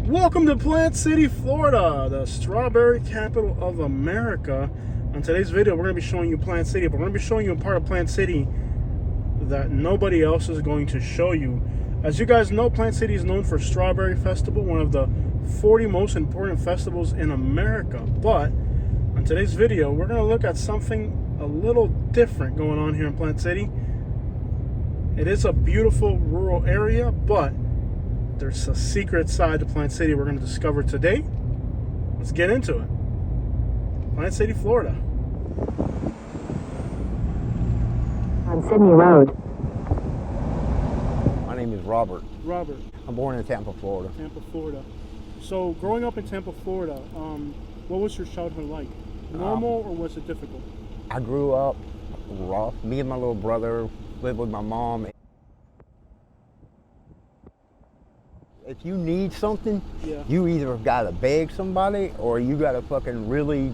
Welcome to Plant City, Florida, the strawberry capital of America. On today's video, we're going to be showing you Plant City, but we're going to be showing you a part of Plant City that nobody else is going to show you. As you guys know, Plant City is known for Strawberry Festival, one of the 40 most important festivals in America. But on today's video, we're going to look at something a little different going on here in Plant City. It is a beautiful rural area, but there's a secret side to Plant City we're going to discover today. Let's get into it. Plant City, Florida. On Sydney Road. My name is Robert. Robert. I'm born in Tampa, Florida. Tampa, Florida. So, growing up in Tampa, Florida, what was your childhood like? Normal or was it difficult? I grew up rough. Me and my little brother lived with my mom. If you need something, you either gotta beg somebody or you gotta fucking really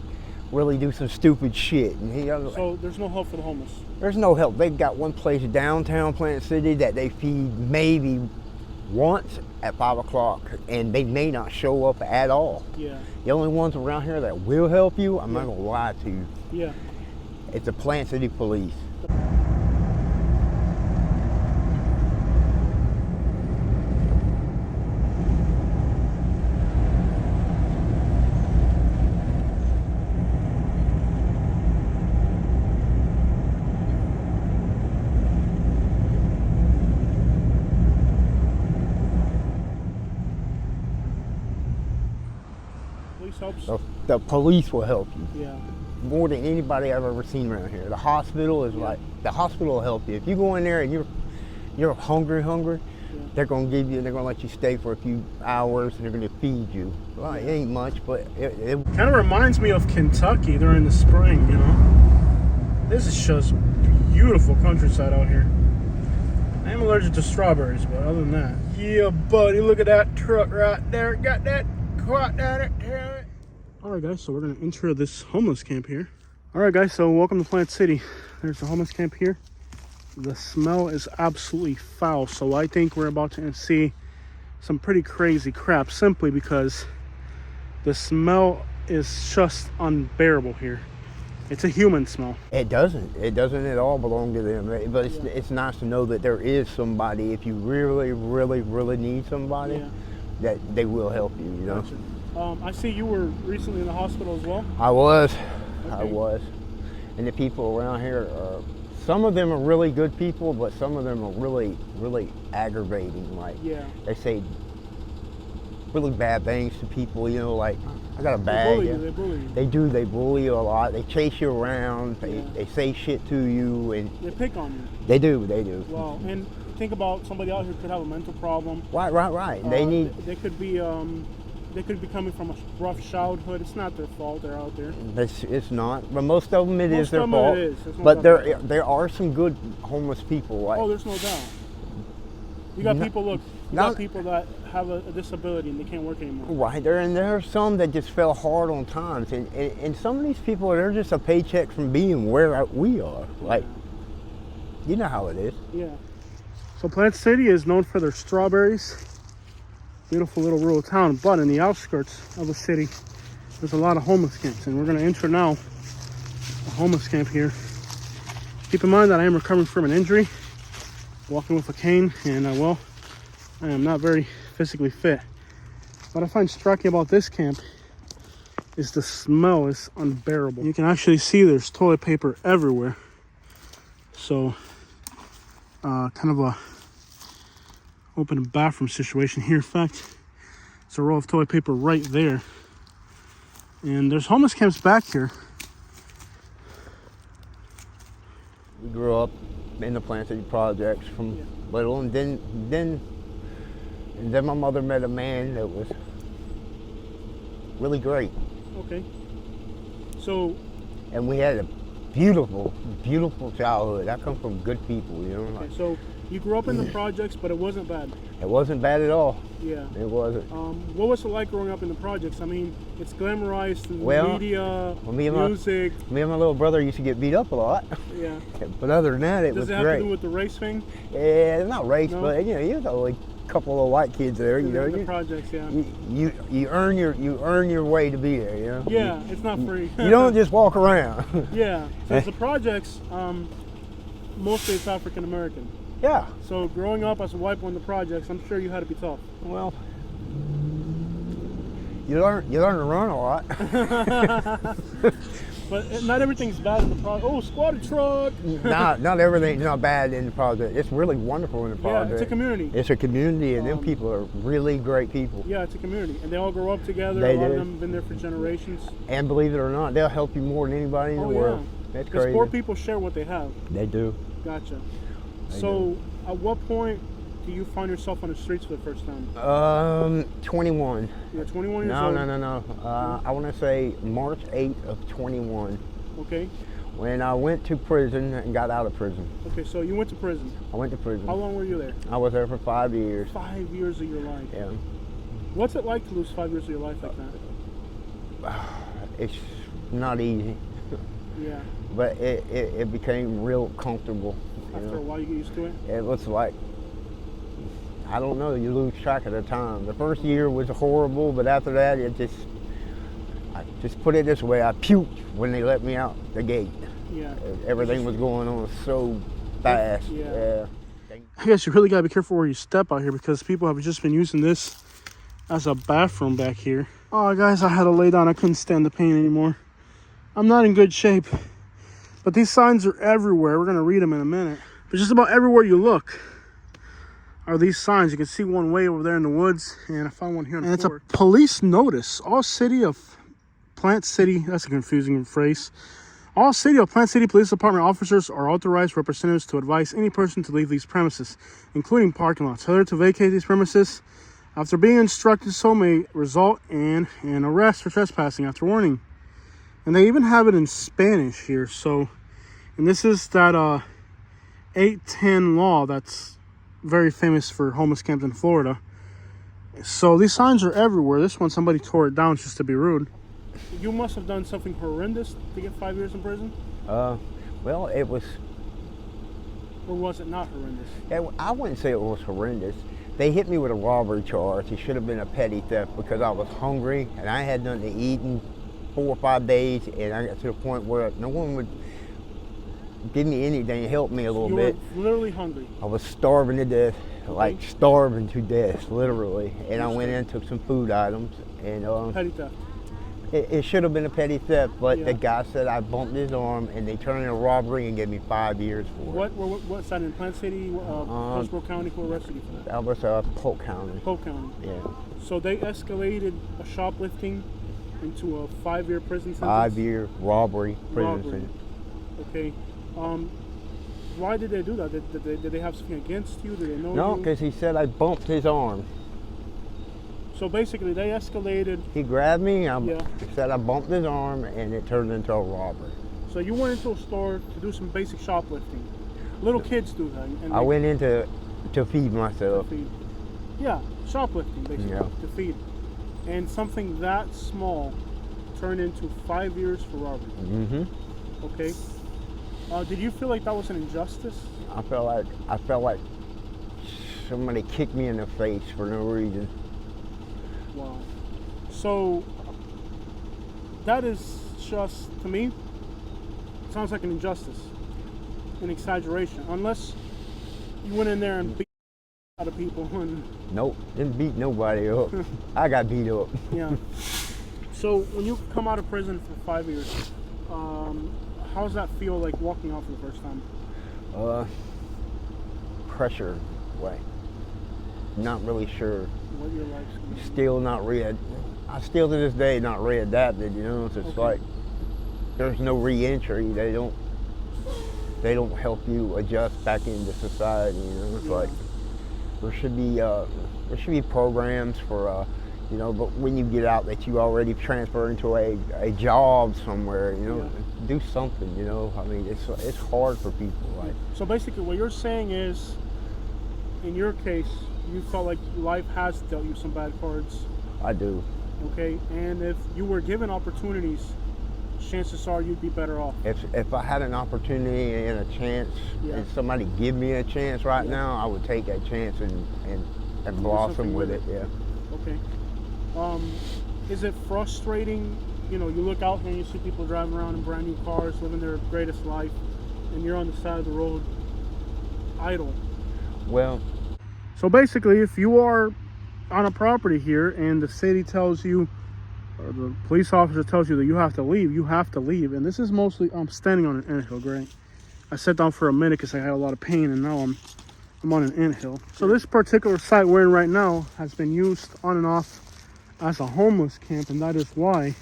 do some stupid shit. And so there's no help for the homeless? There's no help. They've got one place downtown Plant City that they feed maybe once at 5 o'clock, and they may not show up at all. Yeah. The only ones around here that will help you, I'm not gonna lie to you. Yeah. It's the Plant City Police. Helps. The police will help you. Yeah. More than anybody I've ever seen around here. The hospital is like, the hospital will help you. If you go in there and you're hungry, they're gonna let you stay for a few hours and they're gonna feed you. Well, it ain't much, but it kind of reminds me of Kentucky during the spring, you know? This is just beautiful countryside out here. I am allergic to strawberries, but other than that. Yeah, buddy, look at that truck right there. Got that quad down it. Alright guys, so we're going to enter this homeless camp here. Alright guys, so welcome to Plant City. There's the homeless camp here. The smell is absolutely foul, so I think we're about to see some pretty crazy crap simply because the smell is just unbearable here. It's a human smell. It doesn't at all belong to them, but it's nice to know that there is somebody, if you really need somebody, that they will help you, you know. Gotcha. I see you were recently in the hospital as well. I was. Okay. I was. And the people around here some of them are really good people, but some of them are really aggravating. Like, they say really bad things to people, you know, like, I got a bag. They bully you. They bully you a lot. They chase you around. They say shit to you. And they pick on you. They do. Well, and think about somebody out here could have a mental problem. Right. They could be coming from a rough childhood. It's not their fault. They're out there. It's not, but most of them it is their fault. But there are some good homeless people. Like, oh, there's no doubt. You got people. Look, you got people that have a disability and they can't work anymore. Right there, and there are some that just fell hard on times, and some of these people, they're just a paycheck from being where we are. Like, you know how it is. Yeah. So Plant City is known for their strawberries. Beautiful little rural town, but in the outskirts of the city, there's a lot of homeless camps, and we're going to enter now a homeless camp here. Keep in mind that I am recovering from an injury, walking with a cane, and I am not very physically fit. What I find striking about this camp is the smell is unbearable. You can actually see there's toilet paper everywhere. So, kind of a open bathroom situation here. In fact, it's a roll of toilet paper right there. And there's homeless camps back here. We grew up in the Plant City projects from little, and then my mother met a man that was really great. Okay. So. And we had a beautiful childhood. I come from good people, you know. Okay, so you grew up in the projects, but it wasn't bad. It wasn't bad at all. Yeah. It wasn't. What was it like growing up in the projects? I mean, it's glamorized through media, music. Me and my little brother used to get beat up a lot. Yeah. But other than that, it was great. Does it have to do with the race thing? Yeah, not race, but you know, couple of white kids there. You know, the projects, yeah. You earn your way to be there. You know. Yeah, it's not free. You don't just walk around. Yeah. So the projects, mostly it's African American. Yeah. So growing up as a white boy in the projects, I'm sure you had to be tough. Well, you learn to run a lot. But not everything's bad in the project. Oh, squatter truck. Not everything's not bad in the project. It's really wonderful in the project. Yeah, it's a community. It's a community, and them people are really great people. Yeah, it's a community, and they all grow up together. They a lot do. of them have been there for generations. And believe it or not, they'll help you more than anybody in the world. That's Because crazy. poor people share what they have. They do. Gotcha. They So, at what point do you find yourself on the streets for the first time? 21. You're 21 years old? No. I want to say March 8th of 21. Okay. When I went to prison and got out of prison. Okay, so you went to prison. I went to prison. How long were you there? I was there for 5 years. 5 years of your life. Yeah. What's it like to lose 5 years of your life like that? It's not easy. Yeah. But it became real comfortable. After a while, you get used to it? It was like, I don't know, you lose track of the time. The first year was horrible, but after that, I just put it this way, I puked when they let me out the gate. Yeah. Everything was going on so fast. Yeah. I guess you really gotta be careful where you step out here because people have just been using this as a bathroom back here. Oh, guys, I had to lay down. I couldn't stand the pain anymore. I'm not in good shape. But these signs are everywhere. We're gonna read them in a minute. But just about everywhere you look are these signs. You can see one way over there in the woods, and I found one here on the floor. And it's a police notice. All city of Plant City, that's a confusing phrase. All City of Plant City Police Department officers are authorized representatives to advise any person to leave these premises, including parking lots. Failure to vacate these premises after being instructed so may result in an arrest for trespassing after warning. And they even have it in Spanish here. So, and this is that 810 law that's very famous for homeless camps in Florida. So these signs are everywhere. This one, somebody tore it down just to be rude. You must have done something horrendous to get 5 years in prison? Well, it was... Or was it not horrendous? I wouldn't say it was horrendous. They hit me with a robbery charge. It should have been a petty theft because I was hungry and I had nothing to eat in 4 or 5 days, and I got to the point where no one would give me anything, help me a little bit. You were literally hungry. I was starving to death, like starving to death, literally. And I went in and took some food items. And petty theft. It should have been a petty theft, but Yeah. the guy said I bumped his arm, and they turned it a robbery and gave me 5 years for it. What's that in Plant City, Hillsborough County? Who arrested you for that? That was Polk County. Polk County. Yeah. So they escalated a shoplifting into a 5-year prison sentence? 5-year robbery prison Robbery. sentence. Okay. Why did they do that? Did they have something against you? Did they know No, you? because he said I bumped his arm. So basically, they escalated. He grabbed me, Yeah. he said I bumped his arm, and it turned into a robbery. So you went into a store to do some basic shoplifting. Little kids do that. And I went in to feed myself. feed. Yeah, shoplifting basically, Yeah. to feed. And something that small turned into 5 years for robbery. Mm-hmm. Okay. Did you feel like that was an injustice? I felt like somebody kicked me in the face for no reason. Wow. So that is just, to me, sounds like an injustice, an exaggeration. Unless you went in there and beat out of people and Nope, didn't beat nobody up. I got beat up. yeah. So when you come out of prison for 5 years, how does that feel like walking out for the first time? Pressure way. Not really sure. What your life's gonna be? Still not I still to this day not readapted, you know. It's just like there's no re-entry. They don't help you adjust back into society, you know. It's like there should be programs for you know, but when you get out that you already transfer into a job somewhere, you know, do something, you know. I mean, it's hard for people. Like, so basically what you're saying is, in your case, you felt like life has dealt you some bad cards. I do. Okay, and if you were given opportunities, chances are you'd be better off. If I had an opportunity and a chance, and somebody give me a chance right now, I would take that chance and and blossom with it. Yeah. Okay. Is it frustrating? You know, you look out here and you see people driving around in brand new cars, living their greatest life, and you're on the side of the road, idle. Well, so basically, if you are on a property here and the city tells you, or the police officer tells you that you have to leave, you have to leave. And this is mostly, I'm standing on an anthill, Grant. I sat down for a minute because I had a lot of pain, and now I'm on an anthill. So this particular site we're in right now has been used on and off as a homeless camp, and that is why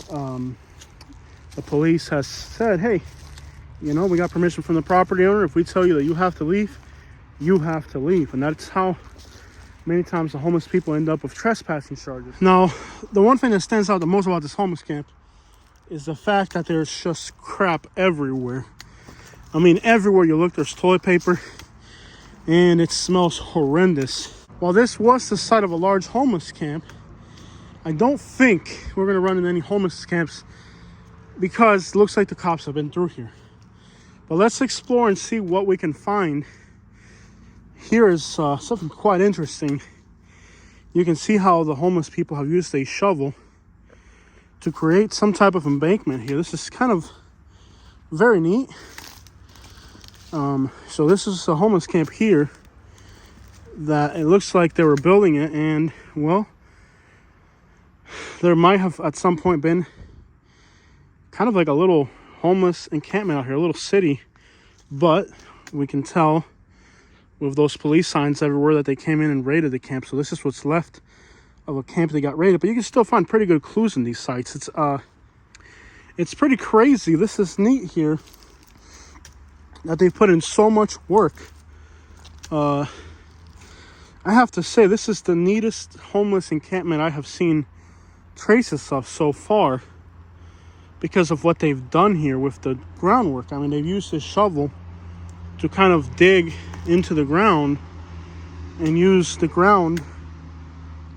the police has said, hey, you know, we got permission from the property owner. If we tell you that you have to leave, you have to leave. And that's how many times the homeless people end up with trespassing charges. Now, the one thing that stands out the most about this homeless camp is the fact that there's just crap everywhere. I mean, everywhere you look, there's toilet paper, and it smells horrendous. While this was the site of a large homeless camp, I don't think we're gonna run into any homeless camps because it looks like the cops have been through here. But let's explore and see what we can find. Here is something quite interesting. You can see how the homeless people have used a shovel to create some type of embankment here. This is kind of very neat. So this is a homeless camp here that it looks like they were building it, and well, there might have at some point been kind of like a little homeless encampment out here, a little city, but we can tell with those police signs everywhere that they came in and raided the camp. So this is what's left of a camp that got raided, but you can still find pretty good clues in these sites. It's pretty crazy. This is neat here that they put in so much work. I have to say, this is the neatest homeless encampment I have seen traces of so far because of what they've done here with the groundwork. I mean, they've used this shovel to kind of dig into the ground and use the ground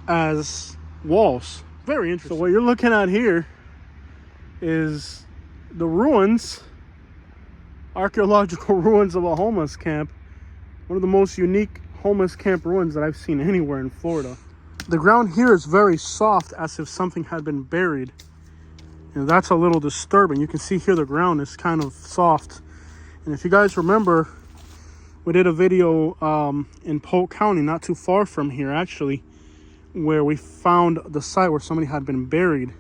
as walls. Very interesting. So what you're looking at here is the ruins, archaeological ruins of a homeless camp. One of the most unique homeless camp ruins that I've seen anywhere in Florida. The ground here is very soft, as if something had been buried. And that's a little disturbing. You can see here the ground is kind of soft. And if you guys remember, we did a video in Polk County, not too far from here actually, where we found the site where somebody had been buried.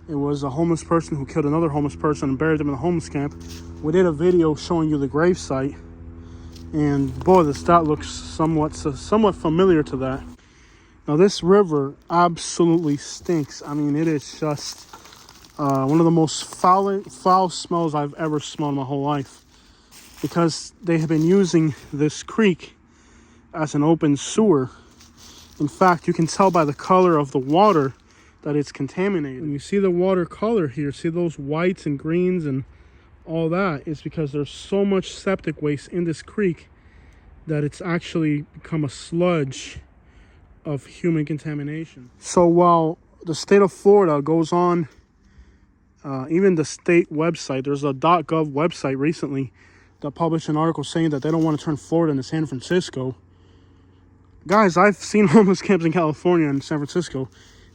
It was a homeless person who killed another homeless person and buried them in the homeless camp. We did a video showing you the grave site, and boy, that looks somewhat familiar to that. Now this river absolutely stinks. I mean, it is just one of the most foul smells I've ever smelled in my whole life, because they have been using this creek as an open sewer. In fact, you can tell by the color of the water that it's contaminated. When you see the water color here, see those whites and greens and all that, is because there's so much septic waste in this creek that it's actually become a sludge of human contamination. So while the state of Florida goes on, even the state website, there's a .gov website recently that published an article saying that they don't want to turn Florida into San Francisco. Guys, I've seen homeless camps in California and San Francisco,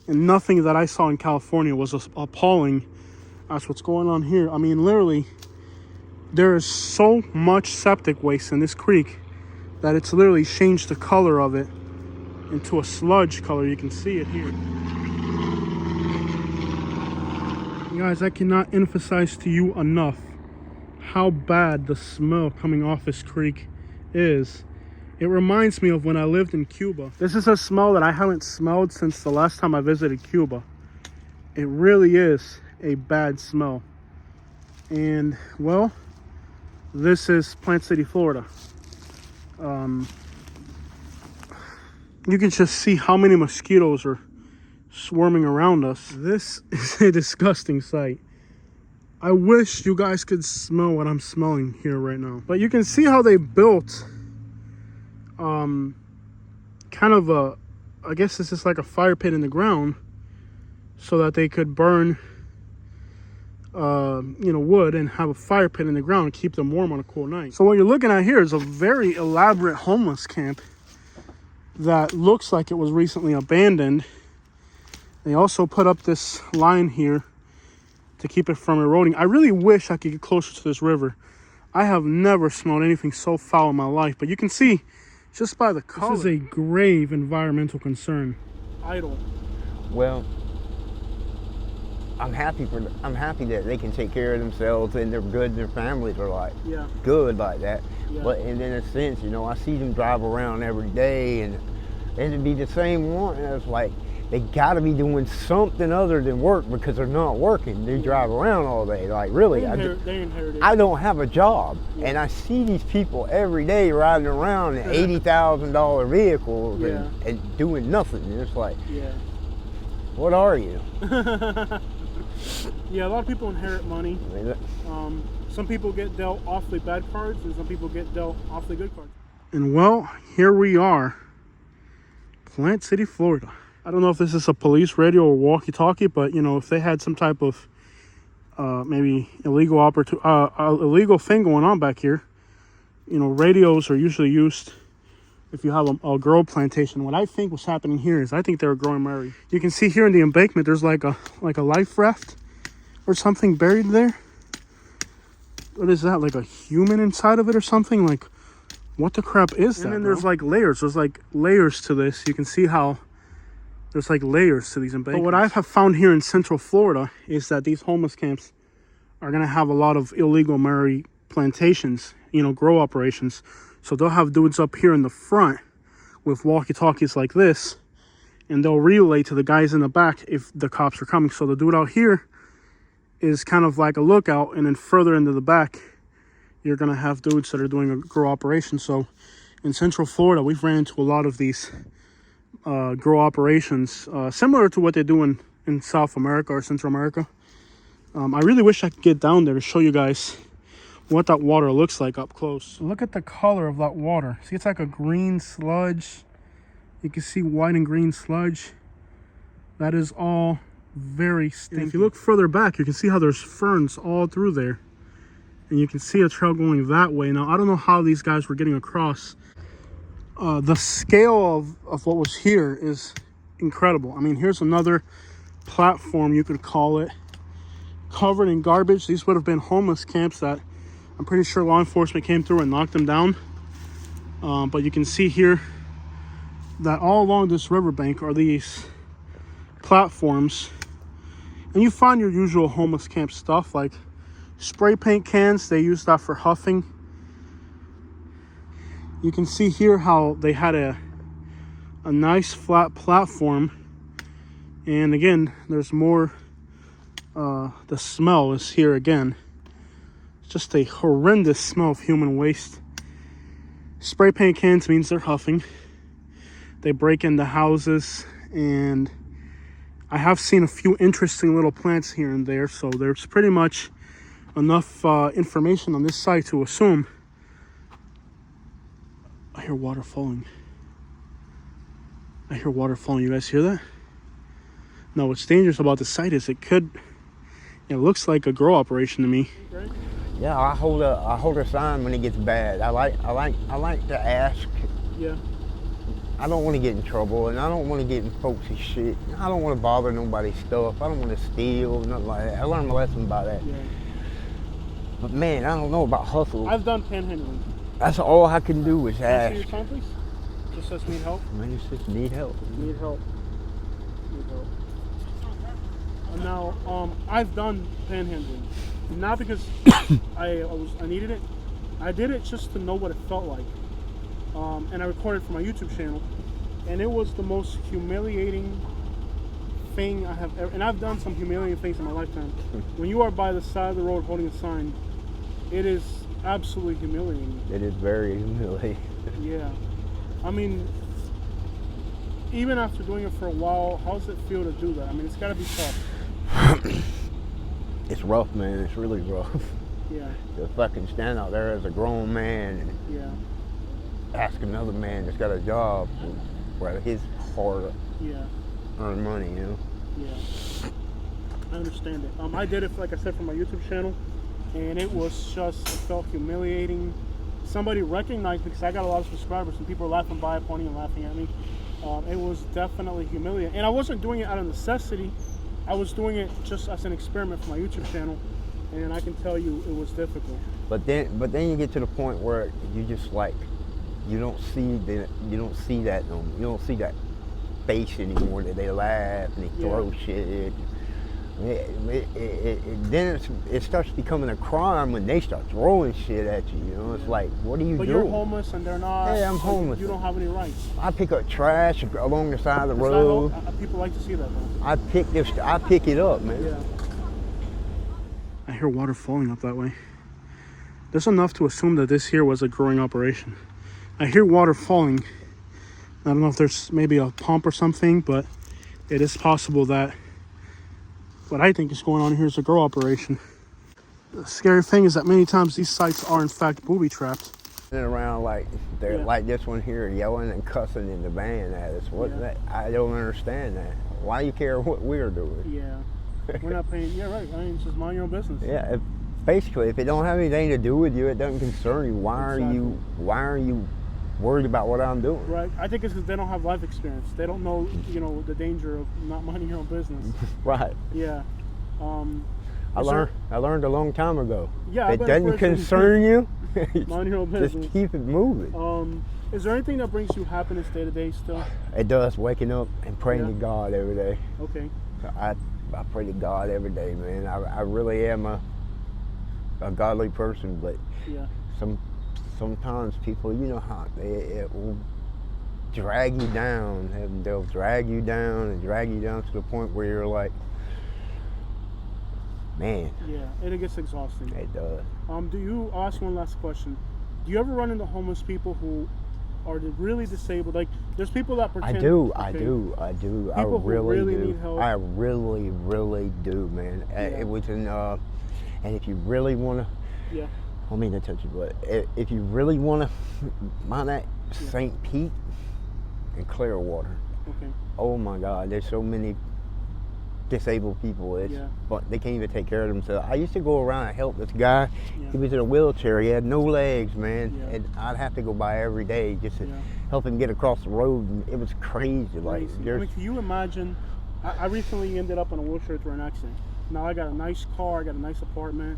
and nothing that I saw in California was as appalling as what's going on here. I mean, literally, there is so much septic waste in this creek that it's literally changed the color of it into a sludge color. You can see it here. Guys, I cannot emphasize to you enough how bad the smell coming off this creek is. It reminds me of when I lived in Cuba. This is a smell that I haven't smelled since the last time I visited Cuba. It really is a bad smell. And, well, this is Plant City, Florida. You can just see how many mosquitoes are swarming around us. This is a disgusting sight. I wish you guys could smell what I'm smelling here right now. But you can see how they built kind of a, I guess this is like a fire pit in the ground so that they could burn wood and have a fire pit in the ground and keep them warm on a cool night. So what you're looking at here is a very elaborate homeless camp. that looks like it was recently abandoned. They also put up this line here to keep it from eroding. I really wish I could get closer to this river. I have never smelled anything so foul in my life, but you can see just by the color. This is a grave environmental concern. Idle. Well, I'm happy that they can take care of themselves and they're good and their families are like good like that. Yeah. But in a sense, you know, I see them drive around every day and it'd be the same one. And it's like they got to be doing something other than work because they're not working. They drive around all day. Like really, they inherited. I don't have a job, and I see these people every day riding around in $80,000 vehicles and doing nothing. And it's like, what are you? Yeah, a lot of people inherit money. Some people get dealt awfully bad cards, and some people get dealt awfully good cards. And well, here we are, Plant City, Florida. I don't know if this is a police radio or walkie-talkie, but you know, if they had some type of maybe illegal thing going on back here, you know, radios are usually used if you have a grow plantation. What I think was happening here is I think they were growing Mary. You can see here in the embankment, there's like a life raft or something buried there. What is that? Like a human inside of it or something? Like, what the crap is that? And then there's like layers. There's like layers to this. You can see how there's like layers to these embankments. But what I have found here in Central Florida is that these homeless camps are going to have a lot of illegal Mary plantations, you know, grow operations. So they'll have dudes up here in the front with walkie-talkies like this, and they'll relay to the guys in the back if the cops are coming. So the dude out here is kind of like a lookout, and then further into the back, you're going to have dudes that are doing a grow operation. So in Central Florida, we've ran into a lot of these grow operations, similar to what they do in South America or Central America. I really wish I could get down there to show you guys what that water looks like up close. Look at the color of that water. See, it's like a green sludge. You can see white and green sludge. That is all very stinky. And if you look further back, you can see how there's ferns all through there. And you can see a trail going that way. Now, I don't know how these guys were getting across. The scale of what was here is incredible. I mean, here's another platform, you could call it, covered in garbage. These would have been homeless camps that I'm pretty sure law enforcement came through and knocked them down. But you can see here that all along this riverbank are these platforms. And you find your usual homeless camp stuff like spray paint cans. They use that for huffing. You can see here how they had a nice flat platform. And again, there's more. The smell is here again. Just a horrendous smell of human waste. Spray paint cans means they're huffing. They break into houses, and I have seen a few interesting little plants here and there, so there's pretty much enough information on this site to assume. I hear water falling. I hear water falling. You guys hear that? Now, what's dangerous about the site is it looks like a grow operation to me. Yeah, I hold a sign when it gets bad. I like to ask. Yeah. I don't want to get in trouble, and I don't want to get in folks' shit. I don't want to bother nobody's stuff. I don't want to steal, nothing like that. I learned my lesson by that. Yeah. But man, I don't know about hustle. I've done panhandling. That's all I can do is ask. Can you see your sign, please? Just says need help. Man, it says need help. Need help. Need help. Now, I've done panhandling, not because I needed it. I did it just to know what it felt like, and I recorded for my YouTube channel, and it was the most humiliating thing I have ever. And I've done some humiliating things in my lifetime. When you are by the side of the road holding a sign, it is absolutely humiliating. It is very humiliating. Yeah, I mean, even after doing it for a while, how does it feel to do that? I mean, it's got to be tough. It's rough, man. It's really rough. Yeah. To fucking stand out there as a grown man and ask another man that's got a job where his hard earn money, you know? Yeah. I understand it. I did it, like I said, for my YouTube channel, and it was just, it felt humiliating somebody recognized me because I got a lot of subscribers and people were laughing by, pointing and laughing at me. It was definitely humiliating. And I wasn't doing it out of necessity. I was doing it just as an experiment for my YouTube channel. And I can tell you it was difficult. But then you get to the point where you just like, you don't see that face anymore, that they laugh and they throw shit. Then it starts becoming a crime when they start throwing shit at you. You know, it's like, what are you doing? But you're homeless and they're not. Yeah, I'm homeless. You don't have any rights. I pick up trash along the side of the road. People like to see that, though. I pick it up, man. Yeah. I hear water falling up that way. There's enough to assume that this here was a growing operation. I hear water falling. I don't know if there's maybe a pump or something, but it is possible that what I think is going on here is a grow operation. The scary thing is that many times these sites are in fact booby trapped. And around like they're like this one here, yelling and cussing in the van at us. That? I don't understand that. Why do you care what we're doing? Yeah, we're not paying. Yeah, right. I mean, it's just mind your own business. Yeah, basically, if it don't have anything to do with you, it doesn't concern you. Why are you worried about what I'm doing? Right. I think it's because they don't have life experience. They don't know, the danger of not minding your own business. Right. Yeah. I learned a long time ago. Yeah. It doesn't concern you. Mind your own business. Just keep it moving. Is there anything that brings you happiness day to day still? It does. Waking up and praying to God every day. Okay. I pray to God every day, man. I really am a godly person, but sometimes people, you know how it will drag you down, and they'll drag you down to the point where you're like, man. Yeah, it gets exhausting. It does. I'll ask one last question. Do you ever run into homeless people who are really disabled? Like, there's people that pretend. I do. People I who really need help. I really do, man. It was and if you really want to, I don't mean to touch you, but if you really want to, mind that St. Pete and Clearwater. Okay. Oh my God, there's so many disabled people. But they can't even take care of themselves. I used to go around and help this guy. He was in a wheelchair. He had no legs, man, and I'd have to go by every day just to help him get across the road. And it was crazy. Like, I mean, can you imagine? I recently ended up in a wheelchair through an accident. Now I got a nice car. I got a nice apartment.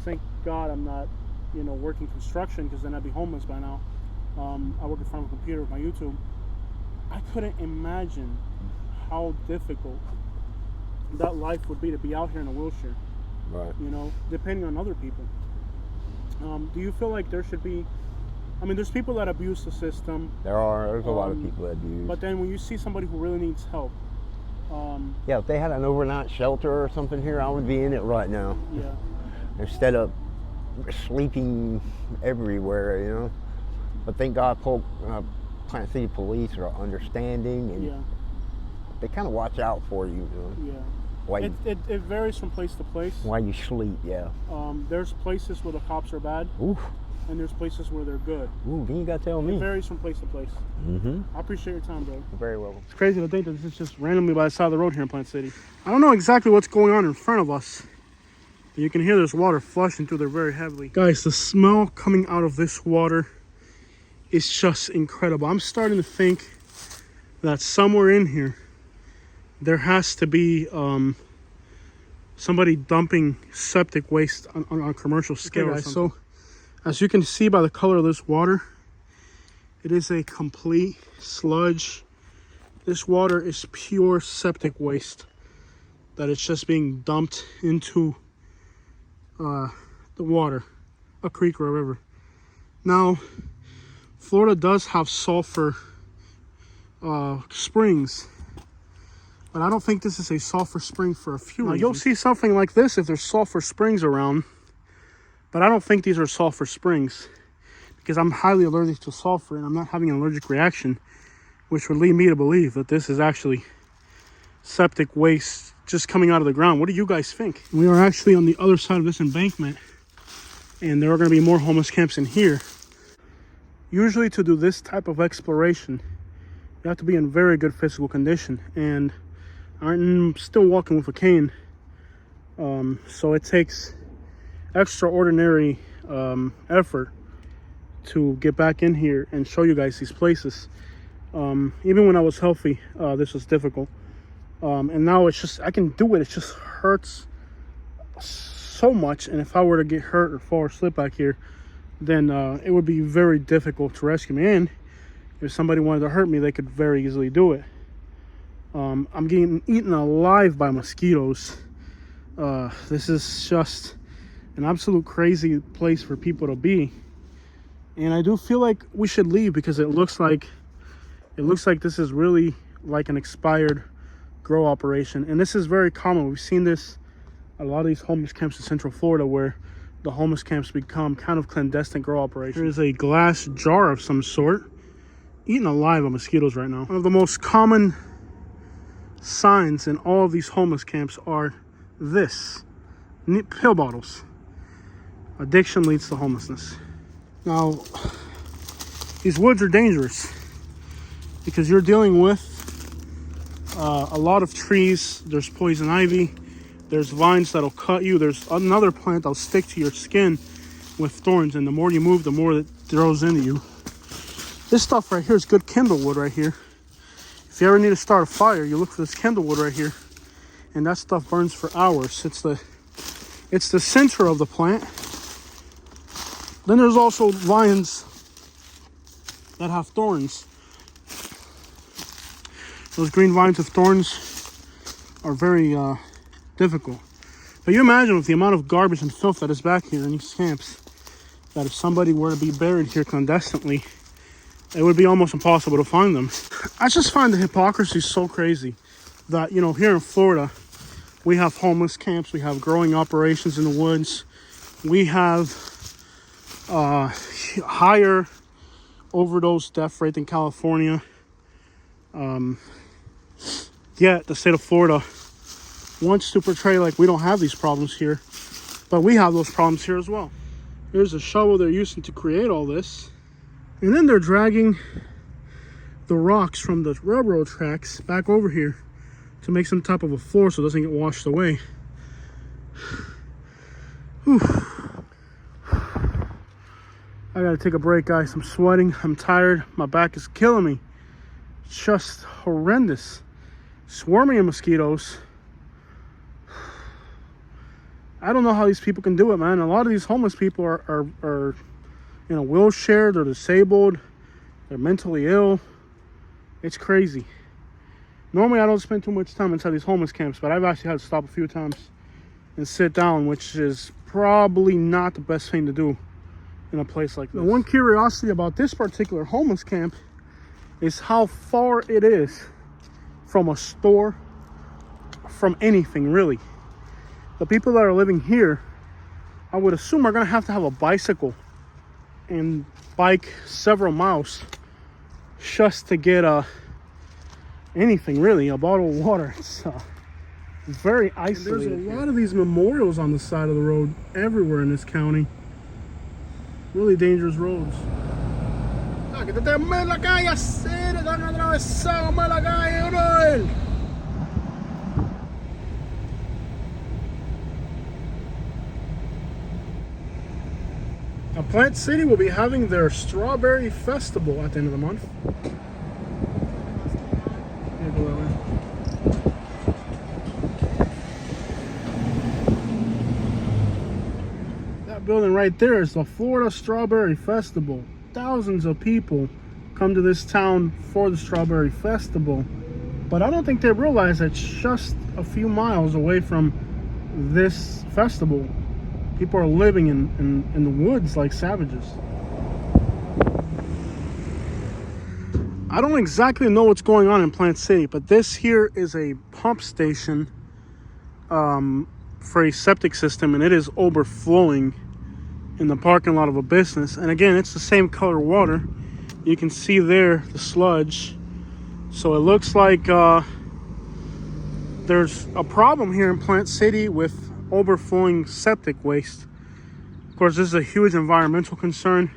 Thank God I'm not, working construction, because then I'd be homeless by now. I work in front of a computer with my YouTube. I couldn't imagine how difficult that life would be to be out here in a wheelchair. Right. Depending on other people. Do you feel like there should be? I mean, there's people that abuse the system. There's a lot of people that abuse. But then when you see somebody who really needs help. If they had an overnight shelter or something here, I would be in it right now. Yeah. Instead of sleeping everywhere, But thank God, Plant City Police are understanding, and they kind of watch out for you. Yeah. It varies from place to place. Why you sleep, There's places where the cops are bad. Oof. And there's places where they're good. Ooh, then you gotta tell me. It varies from place to place. Mm-hmm. I appreciate your time, bro. You're very welcome. It's crazy to think that this is just randomly by the side of the road here in Plant City. I don't know exactly what's going on in front of us. You can hear there's water flushing through there very heavily. Guys, the smell coming out of this water is just incredible. I'm starting to think that somewhere in here there has to be somebody dumping septic waste on a commercial scale. Okay, guys, so as you can see by the color of this water, it is a complete sludge. This water is pure septic waste that it's just being dumped into the water, a creek or a river. Now, Florida does have sulfur springs, but I don't think this is a sulfur spring for a few reasons. You'll see something like this if there's sulfur springs around, but I don't think these are sulfur springs, because I'm highly allergic to sulfur and I'm not having an allergic reaction, which would lead me to believe that this is actually septic waste just coming out of the ground. What do you guys think? We are actually on the other side of this embankment, and there are going to be more homeless camps in here. Usually to do this type of exploration, you have to be in very good physical condition, and I'm still walking with a cane, so it takes extraordinary effort to get back in here and show you guys these places. Even when I was healthy, this was difficult. And now it's just, I can do it. It just hurts so much. And if I were to get hurt or fall or slip back here, then it would be very difficult to rescue me. And if somebody wanted to hurt me, they could very easily do it. I'm getting eaten alive by mosquitoes. This is just an absolute crazy place for people to be. And I do feel like we should leave, because it looks like this is really like an expired grow operation. And this is very common. We've seen this a lot of these homeless camps in Central Florida, where the homeless camps become kind of clandestine grow operations. There is a glass jar of some sort, eaten alive by mosquitoes right now. One of the most common signs in all of these homeless camps are this: pill bottles. Addiction leads to homelessness. Now, these woods are dangerous because you're dealing with a lot of trees. There's poison ivy. There's vines that'll cut you. There's another plant that'll stick to your skin with thorns, and the more you move, the more it throws into you. This stuff right here is good kindle wood right here. If you ever need to start a fire, you look for this kindle wood right here, and that stuff burns for hours. It's the center of the plant. Then there's also vines that have thorns. Those green vines with thorns are very difficult. But you imagine with the amount of garbage and filth that is back here in these camps, that if somebody were to be buried here clandestinely, it would be almost impossible to find them. I just find the hypocrisy so crazy that, you know, here in Florida, we have homeless camps, we have growing operations in the woods, we have higher overdose death rate than California. Yet the state of Florida wants to portray like we don't have these problems here, but we have those problems here as well. Here's a shovel they're using to create all this, and then they're dragging the rocks from the railroad tracks back over here to make some type of a floor so it doesn't get washed away. Whew. I gotta take a break, guys. I'm sweating, I'm tired, my back is killing me. It's just horrendous. Swarming of mosquitoes. I don't know how these people can do it, man. A lot of these homeless people are in a wheelchair, they're disabled, they're mentally ill. It's crazy. Normally I don't spend too much time inside these homeless camps, but I've actually had to stop a few times and sit down, which is probably not the best thing to do in a place like this. The one curiosity about this particular homeless camp is how far it is from a store, from anything really. The people that are living here, I would assume, are gonna have to have a bicycle and bike several miles just to get anything really, a bottle of water. It's very isolated. There's a lot of these memorials on the side of the road everywhere in this county. Really dangerous roads. Now, Plant City will be having their Strawberry Festival at the end of the month. That building right there is the Florida Strawberry Festival. Thousands of people come to this town for the Strawberry Festival, but I don't think they realize that just a few miles away from this festival, people are living in the woods like savages. I don't exactly know what's going on in Plant City, but this here is a pump station for a septic system, and it is overflowing in the parking lot of a business. And again, it's the same color water. You can see there the sludge. So it looks like there's a problem here in Plant City with overflowing septic waste. Of course, this is a huge environmental concern.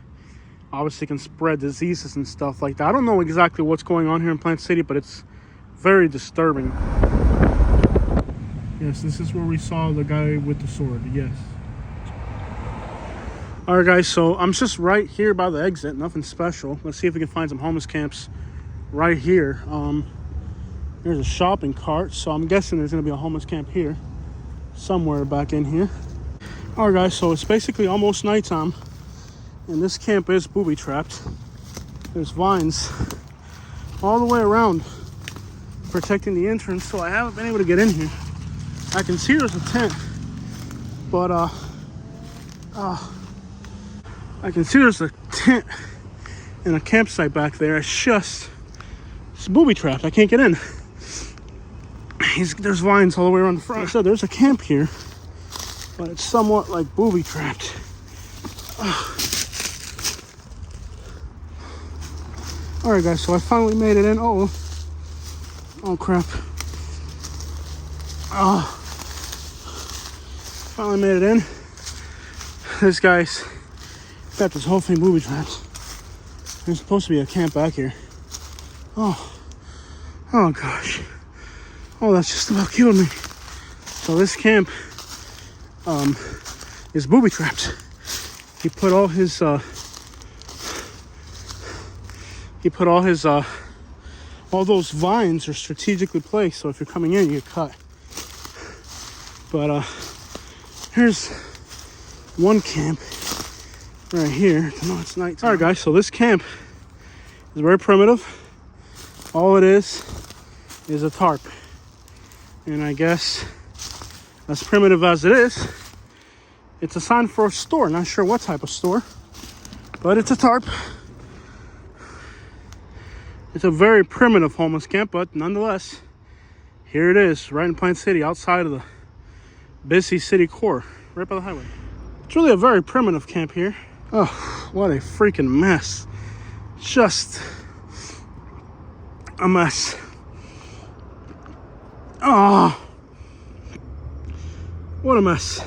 Obviously can spread diseases and stuff like that. I don't know exactly what's going on here in Plant City, but it's very disturbing. Yes, this is where we saw the guy with the sword, yes. All right, guys, so I'm just right here by the exit. Nothing special. Let's see if we can find some homeless camps right here. There's a shopping cart, so I'm guessing there's gonna be a homeless camp here somewhere back in here. All right, guys, so it's basically almost nighttime, and this camp is booby trapped. There's vines all the way around protecting the entrance, so I haven't been able to get in here. I can see there's a tent, but I can see there's a tent and a campsite back there. It's booby trapped. I can't get in. There's vines all the way around the front. Like I said, there's a camp here, but it's somewhat like booby trapped. All right, guys, so I finally made it in. Oh crap. Finally made it in. This guy's got this whole thing booby trapped. There's supposed to be a camp back here. Oh gosh. Oh, that's just about killed me. So this camp is booby trapped. He put all his all those vines are strategically placed, so if you're coming in, you get cut. But here's one camp right here. No, it's night. All right, guys, so this camp is very primitive. All it is a tarp. And I guess, as primitive as it is, it's a sign for a store. Not sure what type of store, but it's a tarp. It's a very primitive homeless camp, but nonetheless, here it is, right in Plant City, outside of the busy city core, right by the highway. It's really a very primitive camp here. Oh, what a freaking mess. Just a mess. Oh, what a mess.